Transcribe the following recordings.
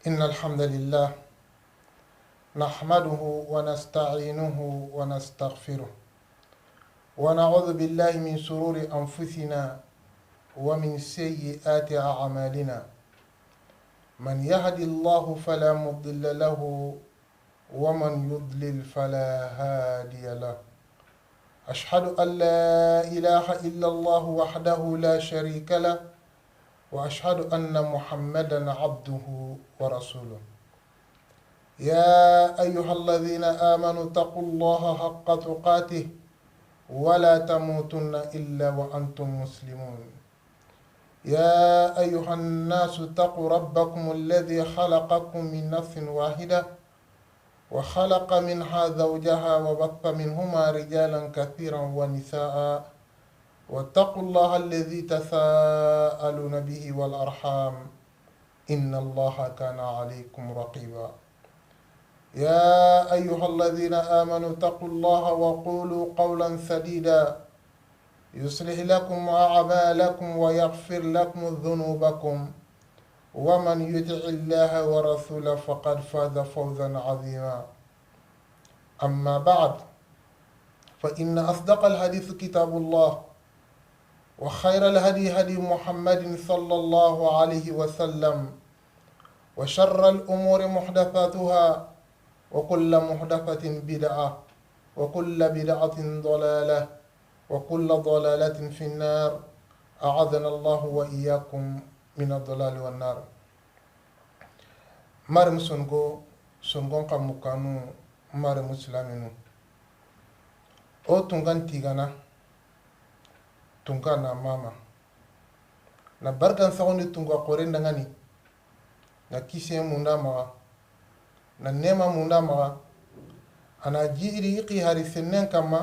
إن الحمد لله نحمده ونستعينه ونستغفره ونعوذ بالله من شرور أنفسنا ومن سيئات أعمالنا. من يهد الله فلا مضل له ومن يضلل فلا هادي له. أشهد أن لا إله إلا الله وحده لا شريك له وأشهد أن محمدا عبده ورسوله. يا أيها الذين آمنوا اتقوا الله حق تقاته ولا تموتن إلا وأنتم مسلمون. يا أيها الناس اتقوا ربكم الذي خلقكم من نفس واحدة وخلق منها زوجها وبث منهما رجالا كثيرا ونساء واتقوا الله الذي تساءلون به والأرحام إن الله كان عليكم رقيبا. يا أيها الذين آمنوا اتقوا الله وقولوا قولا سديدا يصلح لكم أعمالكم ويغفر لكم ذنوبكم ومن يطع الله ورسوله فقد فاز فوزا عظيما. أما بعد فإن أصدق الحديث كتاب الله وخير الهدي هدي محمد صلى الله عليه وسلم وشر الأمور محدثاتها وكل محدثة بدعة وكل بدعة ضلالة وكل ضلالة في النار. أعاذنا الله وإياكم من الضلال والنار. مرم سنغون قمكانو مرم مسلمينو او تنغان تيغانا تنغانا ماما na barkan sagondi tunga kore ndangani na kise munda maga na nema munda maga ana jiri iqi hari sennen kama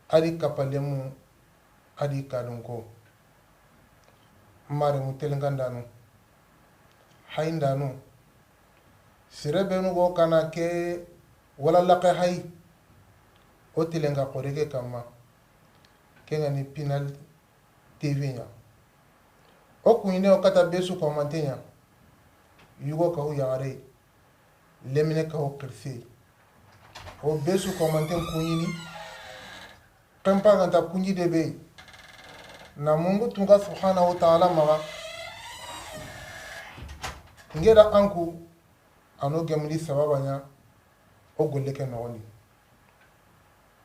ari kapalemu ari kadunko mare mutelengandanu haindanu sirebenu go kana ke wala laqe hay o telenga korege kama kenga ni pinal tv nya o kuine o kata besu komantenya yugo ka hu yare lemine ka hu kirsi o besu komanten kunyini kempa ganta kunyi debe na Mungu tunga subhanahu wa ta'ala maga ngera anku ano gemli sababanya o golle ke noni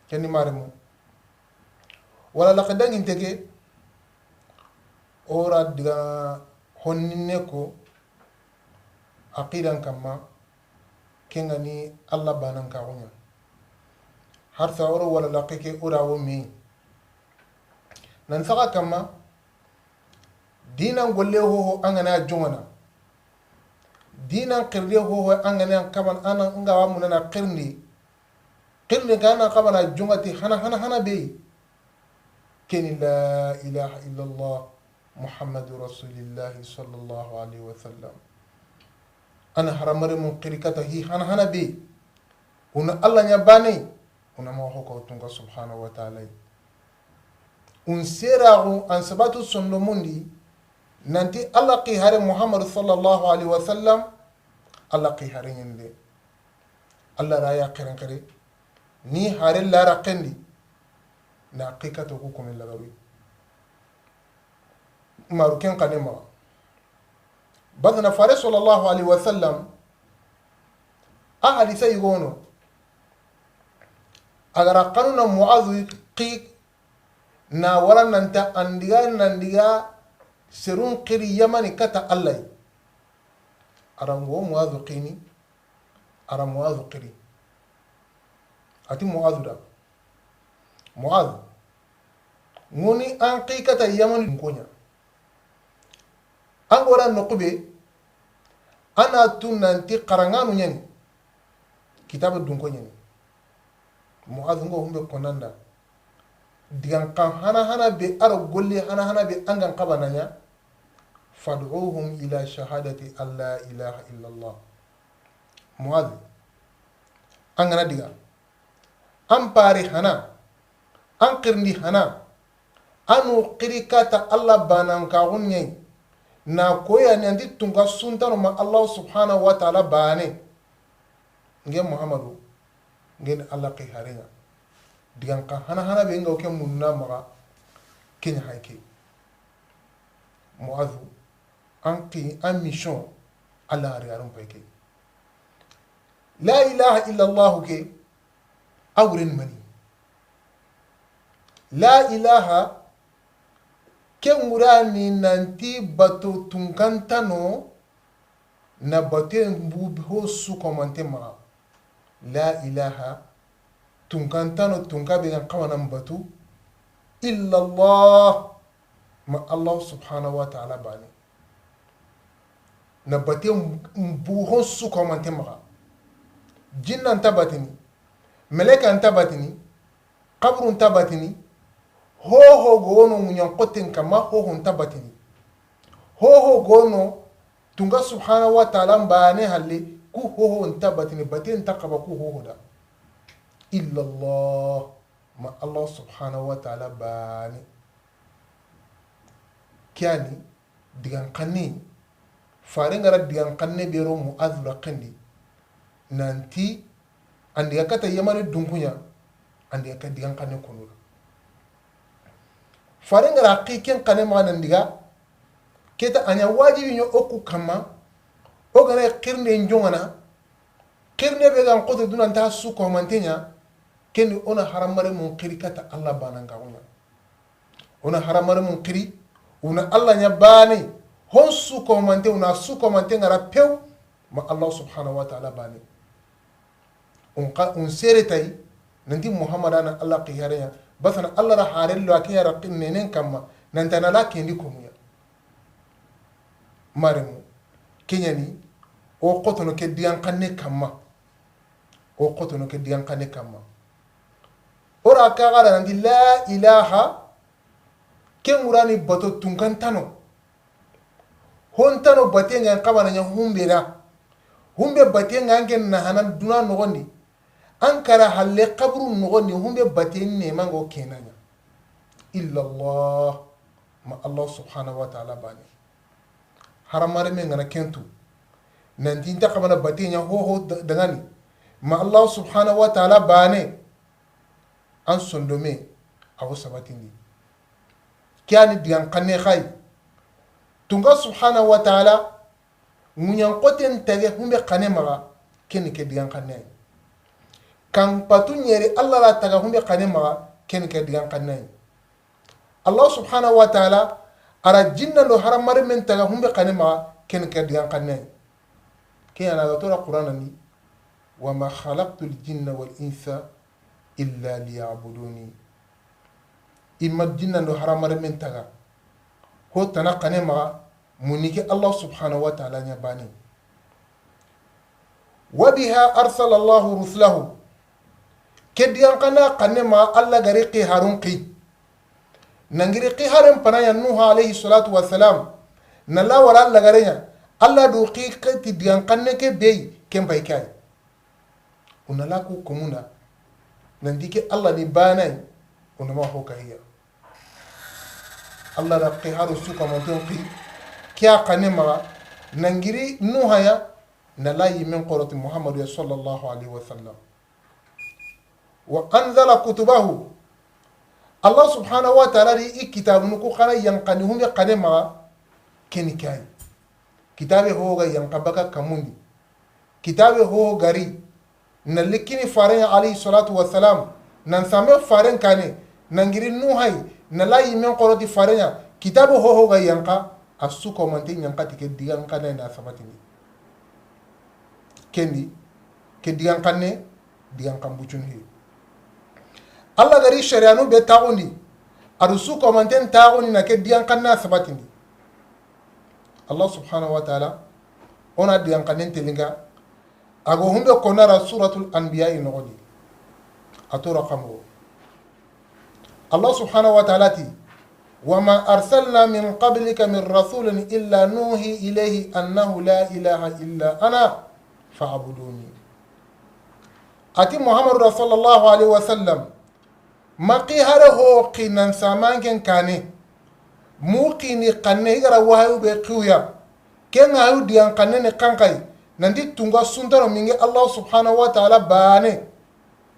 keni maremu wala laqadan intege ora diga honninne ko aqidan kama kengani Allah banan ka wonya har sa oro wala laqike ora wo mi nan saka kama dinan golle ho angana jongana dinan qirle ho angana kaban ana ngawa munana qirni kana qabana jongati hana be ken la ilaha illa Allah muhammadur rasulullah sallallahu alaihi wasallam ana haramare mun qirikata hi hana be una Allah nya bane una ma hoko tunga subhanahu wa ta'ala un serahu an sabatu sondo mundi nanti Allah qi hare muhammad sallallahu alaihi wasallam Allah qi hare nyinde Allah raya qiran qare ni hare la raqendi na haqiqatu ko min lagawi maruken kanema badna fare sallallahu alaihi wasallam a hadisa yigono agara kanuna muadhu qi na wala nanta nandiga serun qiri yamani kata Allah arango muadhu qini aram muadhu qiri ati muadhu da muadhu ngoni an qi kata yamani ngonya angora nokube ana tunanti qaranganu nyani kitabu dunko nyani muadhu ngo humbe konanda digan kan hana be aro golle hana be angan qabananya fad'uhum ila shahadati alla ilaha illa Allah. muadhu angana diga ampari hana an qirndi hana anu qirikata Allah banan ka gunnyai na koya ni anti tunga suntano ma Allah subhanahu wa ta'ala bane nge muhammadu nge Allah qiharenga digan ka hana be ngaw ke munna maga kenya hayke mu'adhu anqi an mission Allah riyarum payke la ilaha illa Allah ke awrin mani la ilaha ke ngurani nanti bato tunkantano na bato mbuho su komante ma la ilaha tunkantano tunkabe gan kawana mbatu illa Allah ma Allah subhanahu wa ta'ala bani na bato mbuho su komante ma jinnan tabatini meleka tabatini qabrun tabatini hoho gono munyan qotin kama hoho tabatini hoho gono tunga subhanahu wa ta'ala bane halle ku hoho tabatini batin taqaba ku hoho da illa Allah ma Allah subhanahu wa ta'ala bane kyani digan kanni fare ngara digan kanne bero mu'adhra qandi nanti andi akata yamane dunkunya andi akata digan kanne kunula fare ngara haqiqen kanne ma nandiga keta anya wajibi nyo oku kama o gana qirne njongana qirne be gan qoto dunan ta su ko mantenya kendi ona haramare mun qiri kata Allah bananga wona ona haramare mun qiri una Allah nya bani hon su ko mante una su ko mante ngara pew ma Allah subhanahu wa ta'ala bani un sere tay nanti muhammadana Allah qiyaraya basana Allah ra harello akiyara qinenen kama nantana la kendi ko muya maremu kenyani o qotono ke diyan kanne kama o qotono ke diyan kanne kama ora kagara nanti la ilaha kengurani bato tunkantano hontano batenga kabana nya humbera humbe batenga ngen na hanan duna nogondi ankara halle qabru nogondi humbe baten ne mango kenanya illa Allah ma Allah subhanahu wa ta'ala bani haramare men ngana kentu nanti inta kabana batenya ho dangani ma Allah subhanahu wa ta'ala bane an sondome awu sabatindi kyani digan kanne khay tunga subhanahu wa ta'ala munyan qoten tage humbe kane maga ken ke digan kanne kan patunyere Allah la taga humbe kane maga ken ke digan kanne Allah subhanahu wa ta'ala ara jinna do haramare men taga humbe kane maga ken ke digan kanne kiyana ga tora qur'anani wa ma khalaqtul jinna wal insa illa liya'buduni imma jinna do haramare men taga ho tana kane maga muniki Allah subhanahu wa ta'ala nya bani wa biha arsala Allah rusulahu kediyan kana kane ma Allah gari qi harun qi nangiri qi harun panaya nuh alayhi salatu wassalam nalla wala Allah garenya Allah do qi kati diyan kanne ke bey kembay kay unala ku komuna nandike Allah ni banay unama ho kahiya Allah da qi haru suka monton qi kya kane ma nangiri nuhaya nala yimen qorati Muhammad sallallahu alaihi wasallam wa anzala kutubahu Allah subhanahu wa ta'ala ri kitabun ku khana yanqani hum qane ma ken kay kitabe ho ga yanqabaka kamundi kitabe ho gari nalikini faran alayhi salatu wassalam nan same faran kane nangiri nuhay nala yimen qorati faran kitabe ho ga yanqa asuko mantin yanqati ke digan kane na sabatini kendi ke digan kane digan kambuchun he Allah gari shari'anu be tagundi arusu ko manten tagundi na ke diyan kanna sabatindi Allah subhanahu wa ta'ala ona diyan kanen telinga ago humbe konara suratul anbiya inogodi atura qamro Allah subhanahu wa ta'ala ti wama arsalna min qablika min rasulin illa nuhi ilayhi annahu la ilaha illa ana fa'buduni ati Muhammad sallallahu alaihi wasallam maqi hare ho qinan samanken kane muqini qanne igara wahayu be qiya kenga yu diyan qanne ne kankai nandi tunga suntano mingi Allah subhanahu wa ta'ala bane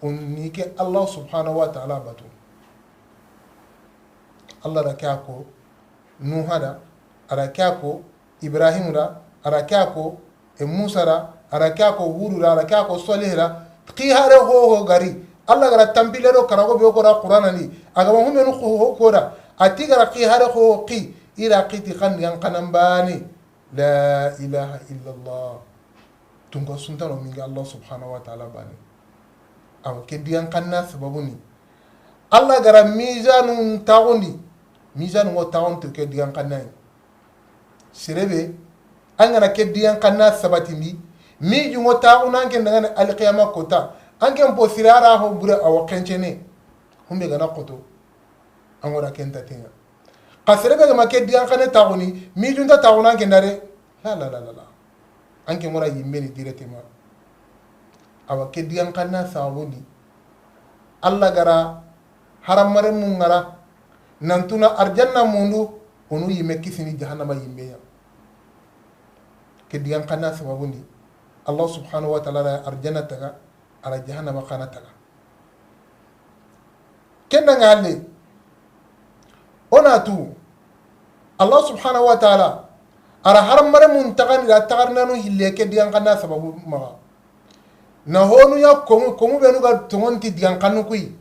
unnike Allah subhanahu wa ta'ala batu Allah da kyako nuhada ara kyako ibrahim da ara kyako musa da ara kyako hudu da ara kyako salih da qi hare ho gari Allah gara tampile do karago be ko da qur'ana ni aga mo menu ko da ati gara qi hare ho qi ira qiti kan yang kanan bani la ilaha illa Allah tunga suntano mingi Allah subhanahu wa ta'ala bani aw ke diyan kanna sababuni Allah gara mizanun tagundi mizan wo tawon to ke diyan kanna sirebe an gana ke diyan kanna sabatindi mi jungo tawuna ke daga alqiyama kota an ke po sirara ho bure aw kencene humbe gana koto an wora kenta tinga kasirebe gama ke diyan kanna tawuni mi junta tawuna ke ndare la an ke mora yimbe ni directement awa ke diyan kanna sabundi Allah gara haramare mun ngara nantuna arjanna mundu onu yime kisini jahannama yimbe ya ke diyan kanna sababundi Allah subhanahu wa ta'ala arjanna taga ala jahannama kana taga kenna ngale onatu Allah subhanahu wa ta'ala ara haramare mun tagani da tagarna no hille ke diyan kanna sababu ma na honu ya komu benu ga tongonti diyan kannu kui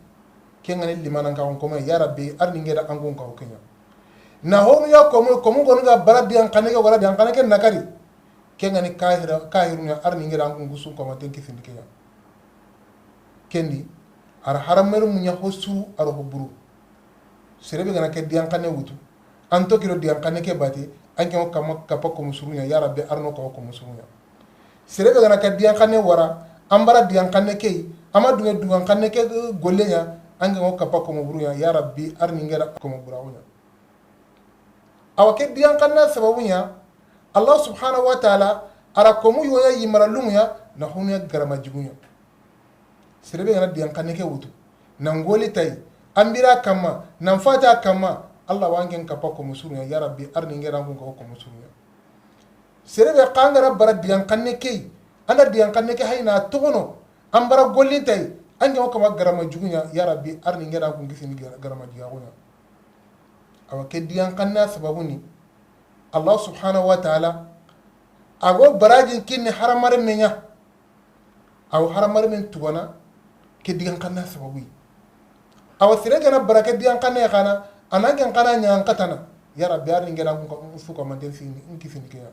kengani limanan ka on koma ya rabbi arni ngeda angun ka okenya na honu ya komu gonu ga bara diyan kanne ga wala diyan kanne ken nakari kengani kahiru ya arni ngeda angun gusu koma tenki sindike ya kendi ara haramere munya hosu aro hoburu serebe gana ke diyan kanne wutu anto kilo diyan kanne ke bati anke mo kama kapako musurunya ya rabbi arno ko musurunya serebe gana ke diyan kanne wara ambara diyan kanne ke ama dungan kanne ke gollenya ange ngo kapako muburunya ya rabbi arni ngera ko muburawunya awake diyan kanne sababunya Allah subhanahu wa ta'ala ara komu yoya yimara lumuya na hunya garama jigunya serebe gana diyan kanne ke wutu nangoli tay ambira kama namfata kama Allah wangen kapako musurunya ya rabbi arni ngera ko musurunya serebe qangara bara diyan kanne ke anda diyan kanne ke hayna togono ambara gollintay ange o kama garama jugunya ya rabbi arni ngeda ko ngisini garama jigagunya awa ke diyan kanna sababuni Allah subhanahu wa ta'ala ago barajin kinni haramare menya aw haramare men tugona ke diyan kanna sababui awa sire gana barake diyan kanne kana anagen kana nyan katana ya rabbi arni ngeda ko fuko manten sini ngisini ke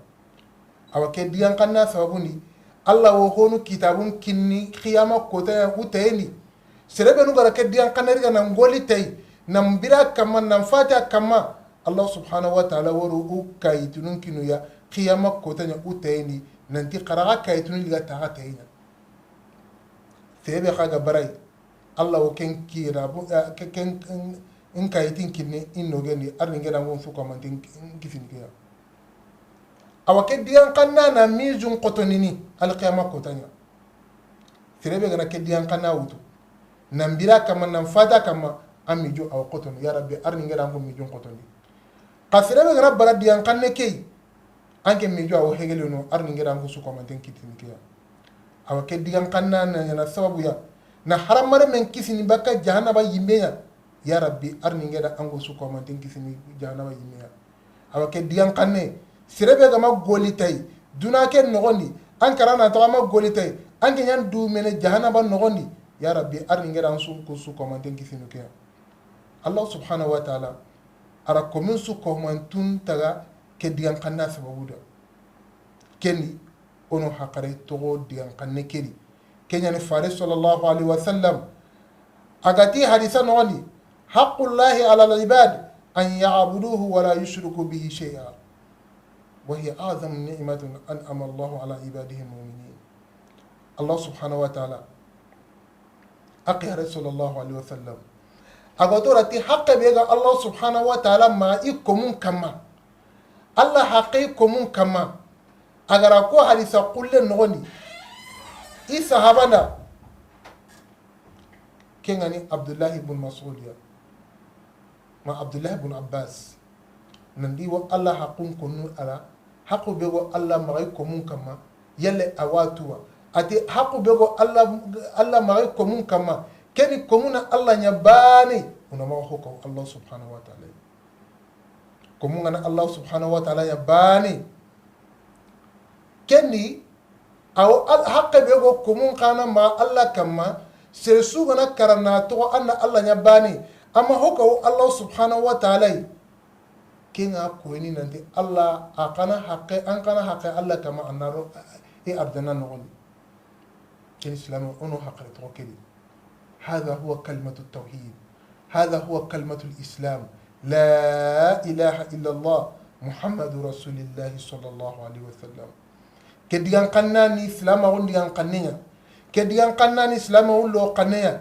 awa ke diyan kanna sababuni Allah wo honu kitabun kinni khiyama kota hutayni serebe nu gara ke diyan kanari ga ngoli tay nam bira kama nam fata kama Allah subhanahu wa ta'ala woru u kaytunun kinu ya khiyama kota nya hutayni nanti qaraga kaytunun liga taga tayna serebe khaga barai Allah wo ken kira bu ken in kayitin kinni innogendi arni ngeda ngon fuko mantin kifin kiya awake diyan kanna na mizun qotonini alqiyama kotanya firebe gana ke diyan kanna wutu nambira kama nan fata kama amijo aw qoton ya rabbi arni ngada ngom mijun qotoni qasirebe gana bara diyan kanne kay anke mijo aw hegele no arni ngada ngom su ko manten kitini kiya awake diyan kanna na sababu ya na haramare men kisini bakka jahannaba yimbeya ya rabbi arni ngada ngom su ko manten kisini jahannaba yimbeya awake diyan kanne sirebe gama golitay duna ke nogondi an karana to ama golitay an ke nyan du mene jahannaba nogondi ya rabbi arni ngera su ko su ko manten kisinu ke Allah subhanahu wa ta'ala ara komin su ko mantun taga ke diyan kanna sababu da kendi ono hakare to diyan kanne kedi kenya ni fare sallallahu alaihi wasallam agati hadisa nogondi haqqullahi ala al-ibad an ya'buduhu wa la yushriku bihi shay'a وهي أعظم نعمة أنعم الله على عباده المؤمنين الله سبحانه وتعالى أقي رسول الله عليه وسلم أقدرتي حق بيجا الله سبحانه وتعالى ما إكمون كما الله حقيكمون كما أجر أكو حديث كل نغني إيسا هبنا كينغني عبد الله بن مسعود ما عبد الله بن عباس nandi wo Allah haqqun konu ala haqqu bego Allah magay komun kama yalle awatuwa ati haqqu bego Allah magay komun kama keni komuna Allah nya bani una ma ko Allah subhanahu wa ta'ala komuna Allah subhanahu wa ta'ala ya bani keni aw haqqu bego komun kana ma Allah kama sesu gana karana to anna Allah nya bani amma hoko Allah subhanahu wa ta'ala kinga koyni nanti Allah akana haqqe an kana haqqe Allah kama annaro e ardana non kin islam ono haqqe to kedi هذا هو كلمة التوحيد هذا هو كلمة الإسلام لا إله إلا الله محمد رسول الله صلى الله عليه وسلم كديان قناني إسلام أقول ديان قنيا كديان قناني إسلام أقول له قنيا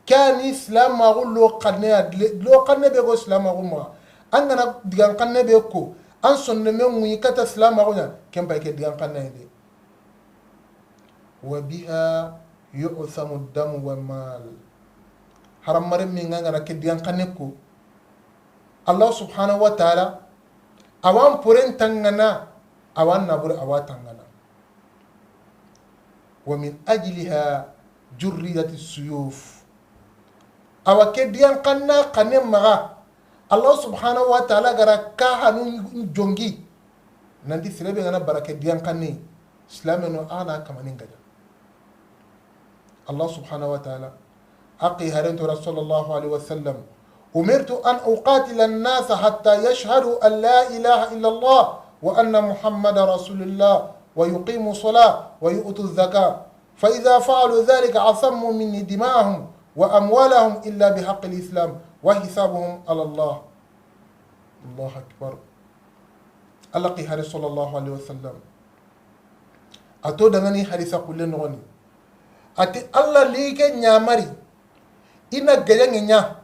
كان إسلام أقول له قنيا لو قنيا بيقول إسلام أقول ما أنا ديان قنيا بيقول أن سنمي ميكات إسلام أقولنا كم باي كديان قنيا دي وبها يؤثم الدم والمال haram marin min ngana ke diyan kaneko Allah subhanahu wa ta'ala awan puren tangana awan nabur awatangana wa min ajliha jurriyat as-suyuf awa ke diyan kanna kanem maga Allah subhanahu wa ta'ala gara ka hanu jongi nanti silebe ngana barake diyan kanne islameno ana kamanin gaja Allah subhanahu wa ta'ala أقي هرنت رسول الله عليه وسلم أمرت أن أقاتل الناس حتى يشهدوا أن لا إله إلا الله وأن محمد رسول الله ويقيموا الصلاة ويؤتوا الزكاة فإذا فعلوا ذلك عصموا مني دماءهم وأموالهم إلا بحق الإسلام وحسابهم على الله الله أكبر ألقي رسول الله عليه وسلم أتودنني حديث كل نغني أتي الله ليك نعمري ina gaja ngenya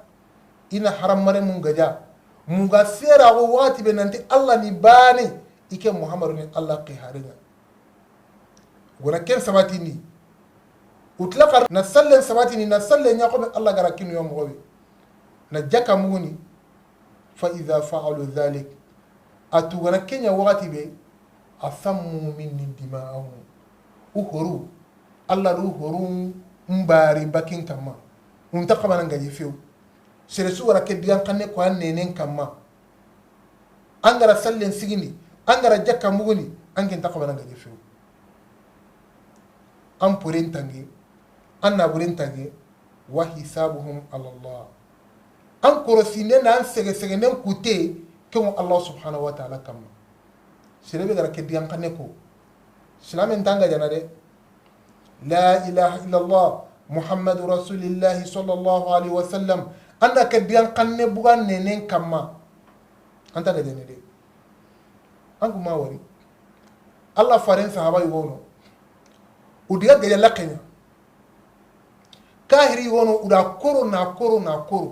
ina haram mare mun gaja mun ga sera go wati be nanti Allah ni bani ike Muhammadu ni Allah ki hariga gona ken sabati ni utlaqa na sallen sabati ni na sallen ya ko Allah gara kinu yom gobe na jaka muni fa idha fa'alu dhalik atu gona kenya wati be asammu minni dima'ahum uhuru Allah ruhuru mbari bakin kama unta kama ngaji fiu sere su wara ke diyan kanne ko an nenen kamma angara sallen sigini angara jakka muguni angin ta kama ngaji fiu am purin tangi anna burin tangi wa hisabuhum ala Allah an korosine na an sege sege nem kute ke mo Allah subhanahu wa ta'ala kamma sere be gara ke diyan kanne ko islamin tanga jana de la ilaha illa Allah محمد رسول الله صلى الله عليه وسلم أنا كديان قنّي بغان نين كما أنت كديان دي أنكو ما وري الله فارين صحابة يقولون وديا جل لقينا كاهري يقولون ودا كورو ناكورو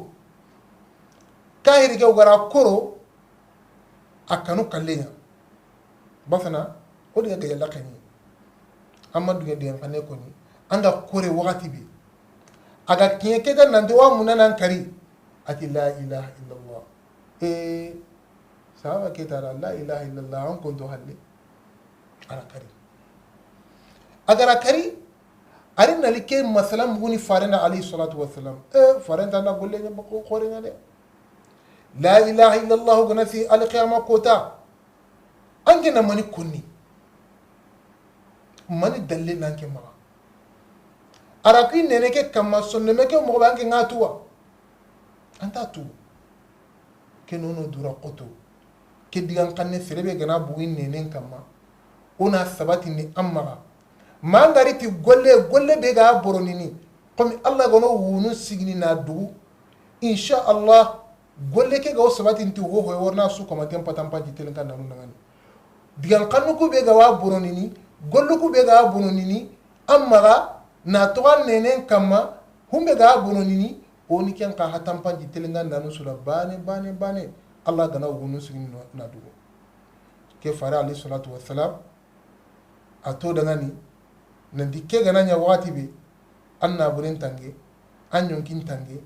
كاهري كي وغرا كورو أكانو كلينا بسنا وديا جل لقينا أما ديا قنّي كوني anga kore wakati bi aga kiye keda nande wa munana kari ati la ilaha illallah sawa keda la ilaha illallah an kunto halle ara kari agara kari arinna like masalam buni farina alayhi salatu wassalam farenta na golle nya bako kore nya de la ilaha illallah gana fi alqiyama kota angena mani kunni mani dalle nanke ma arakin nene ke kama sonne meke mo banke ngatuwa anta tu ke nono dura qoto ke digan kanne serebe gana buin nene kama ona sabati ni amma mangari ti golle be ga boronini comme Allah gono wunu signi na du insha Allah golle ke ga sabati nti wo ho worna su ko matem patampa jitelen kan nanu ngani digan kannu ko be ga wa boronini gollu ko be ga boronini amma na togal nenen kama humbe ga bono nini oni ken ka hatampa jitelenga nanu sura bane Allah gana wunu sigin na dugo ke fara alayhi salatu wassalam ato daga ni nandi ke gana nya wati be anna burin tange anyon kin tange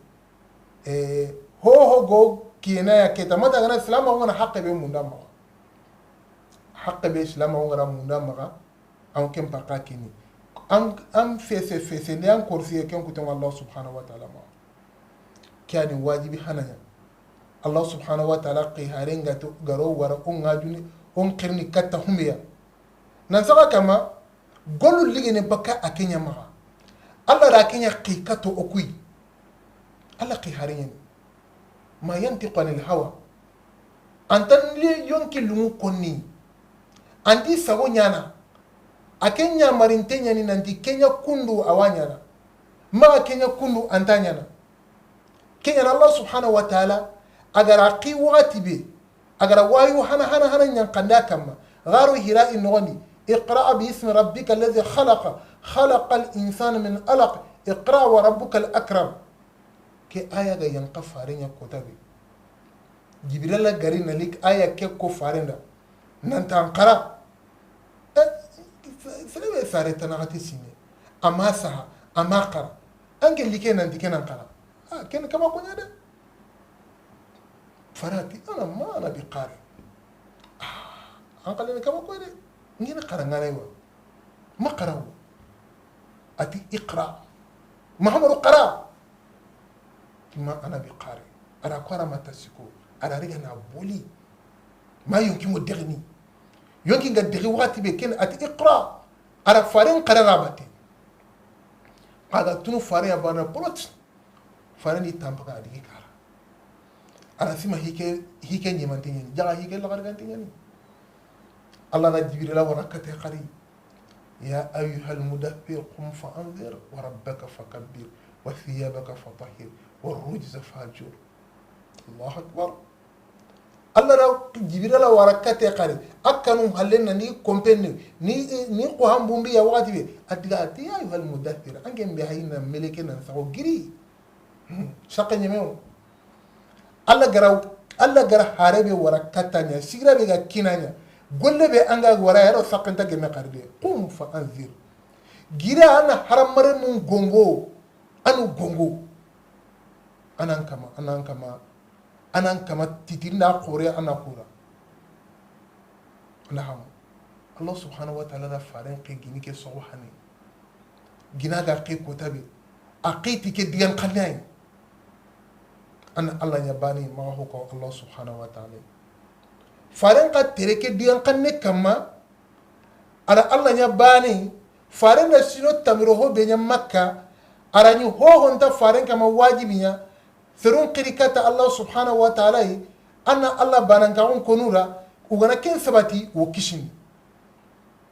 ho go kina ya keta mata gana islam ngana haqqe be munda ma haqqe be islam ngana munda ma an kem pakka kini am fese ne an korsiye ken kutan Allah subhanahu wa ta'ala ma kyani wajibi hananya Allah subhanahu wa ta'ala qiharenga to garo wara on ngajuni on qirni katta humiya nan saka kama golu ligene baka akenya ma Allah da kenya qikato okui Allah qiharenya ma yantiqu anil hawa antan li yonki lumu konni andi sago nyana akenya marintenya ni nanti kenya kundu awanyana ma kenya kundu antanyana kenya Allah subhanahu wa ta'ala agara qi wati be agara wayu hana nyankanda kama garu hira inoni اقرأ باسم ربك الذي خلق الإنسان من علق اقرأ وربك الأكرم كي آية ينقف فارين كتابي جبريل غارين لك آية كي كفارين نانتان قرأ سلبي سارتنا غتي سيني أما سها أما قرأ أنجل لكي نانتي كي نانقرأ كين كما كنا ده فراتي أنا بقارئ أنقل لي كما كنا نينا قرأنا أيوة ما قرأوا أتي اقرأ محمد قرأ ما أنا بقارئ أنا قرأ ما تسكو أنا رجعنا بولي ما يمكن مدغني يمكن قد دغي وقتي بكين أتي اقرأ أنا فارين قرأ رابطي هذا تنو فارين أبانا بلوت فارين يتامبقى أديك كارا أنا سيما هيك نيمان تيني جا هيك لغرغان تيني الله نجبر له وركته قري يا أيها المدبر قم فأنذر وربك فكبر وثيابك فطهر والرجز فهجر الله أكبر الله لو جبر له وركته قري أكنوا هلنا ني كومبيني ني قهم بومبي يا وقتي أدلاتي يا أيها المدبر أنجم بهاينا ملكنا نسوا جري شقة نمو الله جرا حاربي وركتانيا سيرا بيجا كينانيا golle be anga wara yaro sakanta gemme qarde qum fa anzir gira ana haramare mun gongo anu gongo anan kama titirna qore ana qura naham Allah subhanahu wa ta'ala da faren ke gini ke so hani gina ga ke ko tabe aqiti ke digan qanay an Allah ya bani ma huko Allah subhanahu wa ta'ala faren ka tereke diyan kanne kama ara Allah nya bani faren da sino tamiro ho be nya makka ara ni ho honta faren kama wajibinya ferun qirikata Allah subhanahu wa ta'ala anna Allah banan ka on konura ugana ken sabati wo kishin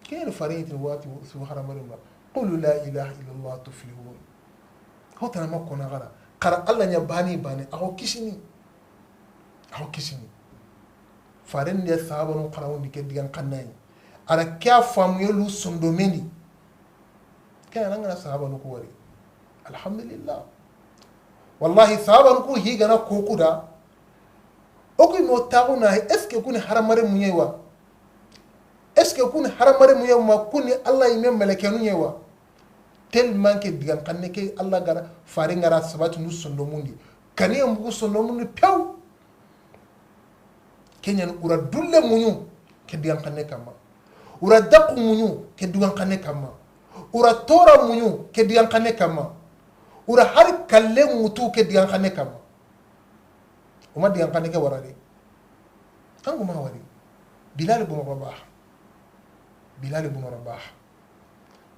ken faren tin wati subhanahu wa ta'ala qul la ilaha illa Allah tuflihun ho tana makona gara qara Allah nya bani aho kishini faren ne sahabanu qarawun dike digan kannay ara kya famu yelu sondomeni kana ngana sahabanu ko wari alhamdulillah wallahi sahabanu ko higana ko kuda o ko mo tauna est ce kun haramare munyewa est ce kun haramare munyewa ma kuni Allah yime malakenu nyewa tellement que digan kanne ke Allah gara faren gara sabatu nu sondomundi kani ambu sondomundi pew kenyan ura dulle munyu ke digan kanne kama ura daku munyu ke digan kanne kama ura tora munyu ke digan kanne kama ura har kalle mutu ke digan kanne kama uma digan kanne ke warade tangu ma wari bilal ibn rabah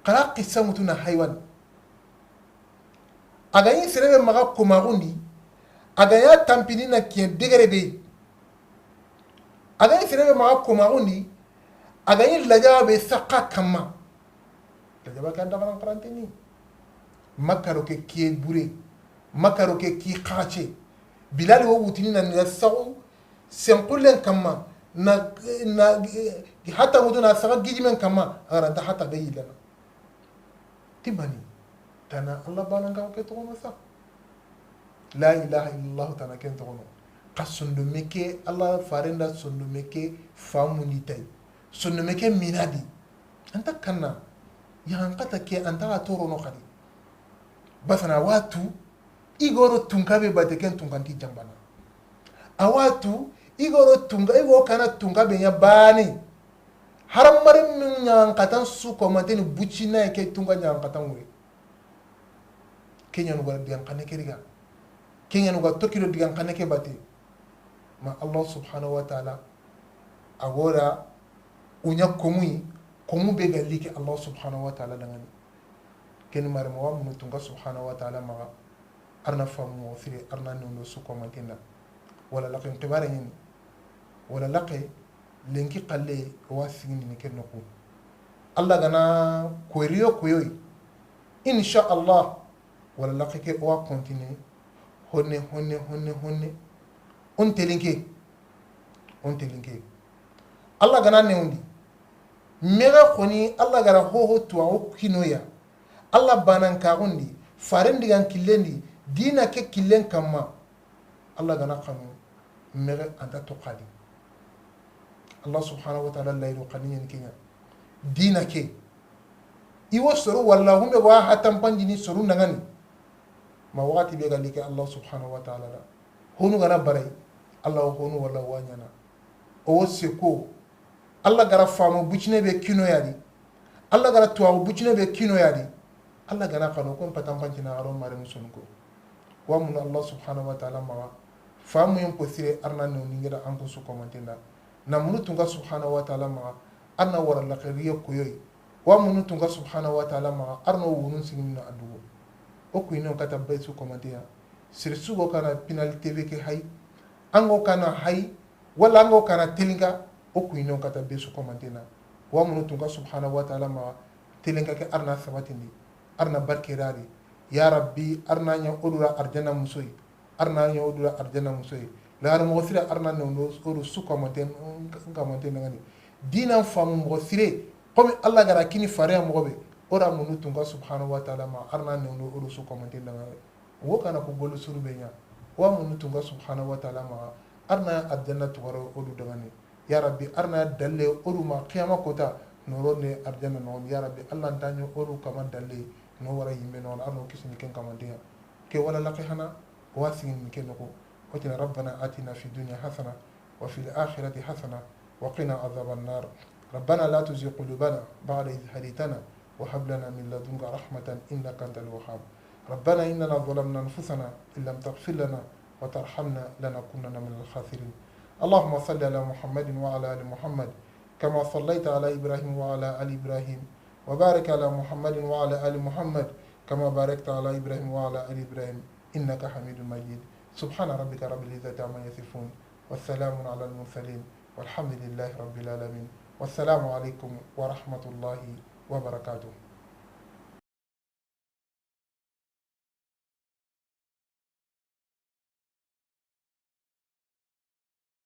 qara qissa mutuna haywan aga yin sirebe maga kumagundi aga ya tampini na kiyen digere be aga yin sirebe maga kumagundi aga yin lajabe saqa kama lajaba kan da faran qarantini makaro ke kiye bure makaro ke ki khache bilal wo wutini na sawu senqulen kama na hatta mutuna saqa gijimen kama ara da hatta bayilana tibani tana Allah bana ngaw ke tono sa la ilaha illallah tana ken tono qasundu meke Allah farenda sundu meke famuni tay sundu meke minadi anta kanna yan qata ke anta toro no khadi basana watu igoro tunkabe bate ken tunkanti jambana awatu igoro tunga igo kana tunga benya bani haram marin min nyankatan su komanteni bucina ke tunga nyankatan we kenya no ga digan kanne kiriga kenya no ga tokiro digan kanne ke bate ma Allah subhanahu wa ta'ala agora unya komu be ga liki Allah subhanahu wa ta'ala dangani ken mare mo wamu tunga subhanahu wa ta'ala ma arna famu firi arna no su komantina wala laqin tibare ni wala laqi lenki qalle wasini ni ken ko Allah gana koyriyo koyoy insha Allah wala laqi ke wa continue honne on telinke Allah gana ne undi mega khoni Allah gara ho to o kinoya Allah banan ka undi farin digan killendi dina ke killen kamma Allah gana khanu mega anda to qadi Allah subhanahu wa ta'ala la yuqani yen kenya dina ke iwo soro walla humbe wa hatam panjini soro nangani ma wati be galike Allah subhanahu wa ta'ala la honu gana barai Allah honu walla wanyana o seko Allah gara famu bucine be kino yadi Allah gara tuwa bucine be kino yadi Allah gana kanu ko patam panjina aro mare musunko wa mun Allah subhanahu wa ta'ala ma famu yum posire arna no ningira anko su komantinda na munu tunga subhanahu wa ta'ala ma arna wara la khiriya koyoy wa munu tunga subhanahu wa ta'ala ma arno wunun sinina adugo o ko ino kata bay su komantiya sir sugo kana penal tv ke hay ango kana hay wala ango kana telinga o ko ino kata be su komantina wa munu tunga subhanahu wa ta'ala ma telinga ke arna sabatindi arna barkirari ya rabbi arna nya odura arjana musoy arna nya odura arjana musoy la mo sire arna no odu su komanten ngani dina famu mo sire comme Allah gara kini fare mo be ora munu tunga subhanahu wa ta'ala ma arna no odu su komanten ngani wo kana ko golu suru benya wa munu tunga subhanahu wa ta'ala ma arna arjana tuwaro odu dangani ya rabbi arna dalle odu ma qiyama kota no ne arjana no ya rabbi Allah tanyo odu kama dalle no wara yimbe non arno kisni ken kamandiya ke wala laqihana wasin ken ko وقنا ربنا آتنا في الدنيا حسنة وفي الآخرة حسنة وقنا عذاب النار ربنا لا تزغ قلوبنا بعد إذ هديتنا وهب لنا من لدنك رحمة إنك أنت الوهاب ربنا إننا ظلمنا أنفسنا إن لم تغفر لنا وترحمنا لنكونن من الخاسرين اللهم صل على محمد وعلى آل محمد كما صليت على إبراهيم وعلى آل إبراهيم وبارك على محمد وعلى آل محمد كما باركت على إبراهيم وعلى آل إبراهيم إنك حميد مجيد سبحان ربك رب العزة عما يصفون والسلام على المرسلين والحمد لله رب العالمين والسلام عليكم ورحمة الله وبركاته.